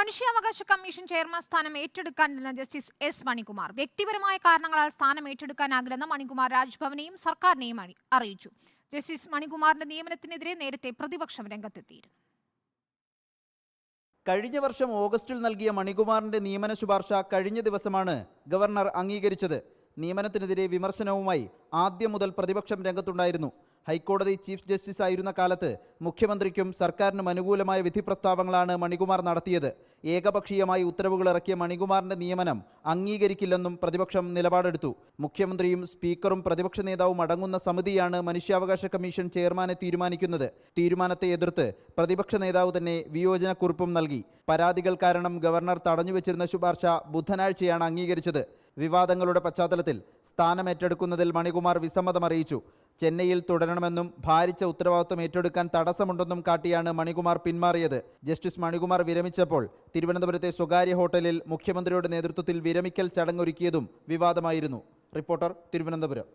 മനുഷ്യാവകാശ commission chairman സ്ഥാനം ഏറ്റെടുക്കാനില്ലെന്ന justice S Manikumar. വ്യക്തിപരമായ കാരണങ്ങളാൽ സ്ഥാനം ഏറ്റെടുക്കാനാകില്ലെന്ന് മണികുമാർ രാജ്ഭവനെയും സർക്കാരിനെയും അറിയിച്ചു. ജസ്റ്റിസ് മണികുമാറിന്റെ നിയമനത്തിനെതിരെ നേരത്തെ പ്രതിപക്ഷം രംഗത്തെത്തിയിരുന്നു. കഴിഞ്ഞ വർഷം ഓഗസ്റ്റിൽ നൽകിയ മണികുമാറിന്റെ നിയമന ശുപാർശ കഴിഞ്ഞ ദിവസമാണ് ഗവർണർ അംഗീകരിച്ചത്. നിയമനത്തിനെതിരെ വിമർശനവുമായി ആദ്യം മുതൽ പ്രതിപക്ഷം രംഗത്തുണ്ടായിരുന്നു. ഹൈക്കോടതി ചീഫ് ജസ്റ്റിസ് ആയിരുന്ന കാലത്ത് മുഖ്യമന്ത്രിക്കും സർക്കാരിനും അനുകൂലമായ വിധി പ്രസ്താവങ്ങളാണ് മണികുമാർ നടത്തിയത്. ഏകപക്ഷീയമായി ഉത്തരവുകൾ ഇറക്കിയ മണികുമാറിന്റെ നിയമനം അംഗീകരിക്കില്ലെന്നും പ്രതിപക്ഷം നിലപാടെടുത്തു. മുഖ്യമന്ത്രിയും സ്പീക്കറും പ്രതിപക്ഷ നേതാവും അടങ്ങുന്ന സമിതിയാണ് മനുഷ്യാവകാശ കമ്മീഷൻ ചെയർമാനെ തീരുമാനിക്കുന്നത്. തീരുമാനത്തെ എതിർത്ത് പ്രതിപക്ഷ നേതാവ് തന്നെ വിയോജനക്കുറിപ്പും നൽകി. പരാതികൾ കാരണം ഗവർണർ തടഞ്ഞുവെച്ചിരുന്ന ശുപാർശ ബുധനാഴ്ചയാണ് അംഗീകരിച്ചത്. വിവാദങ്ങളുടെ പശ്ചാത്തലത്തിൽ സ്ഥാനമേറ്റെടുക്കുന്നതിൽ മണികുമാർ വിസമ്മതമറിയിച്ചു. ചെന്നൈയിൽ തുടരണമെന്നും ഭാരിച്ച ഉത്തരവാദിത്വം ഏറ്റെടുക്കാൻ തടസ്സമുണ്ടെന്നും കാട്ടിയാണ് മണികുമാർ പിന്മാറിയത്. ജസ്റ്റിസ് മണികുമാർ വിരമിച്ചപ്പോൾ തിരുവനന്തപുരത്തെ സ്വകാര്യ ഹോട്ടലിൽ മുഖ്യമന്ത്രിയുടെ നേതൃത്വത്തിൽ വിരമിക്കൽ ചടങ്ങൊരുക്കിയതും വിവാദമായിരുന്നു. റിപ്പോർട്ടർ, തിരുവനന്തപുരം.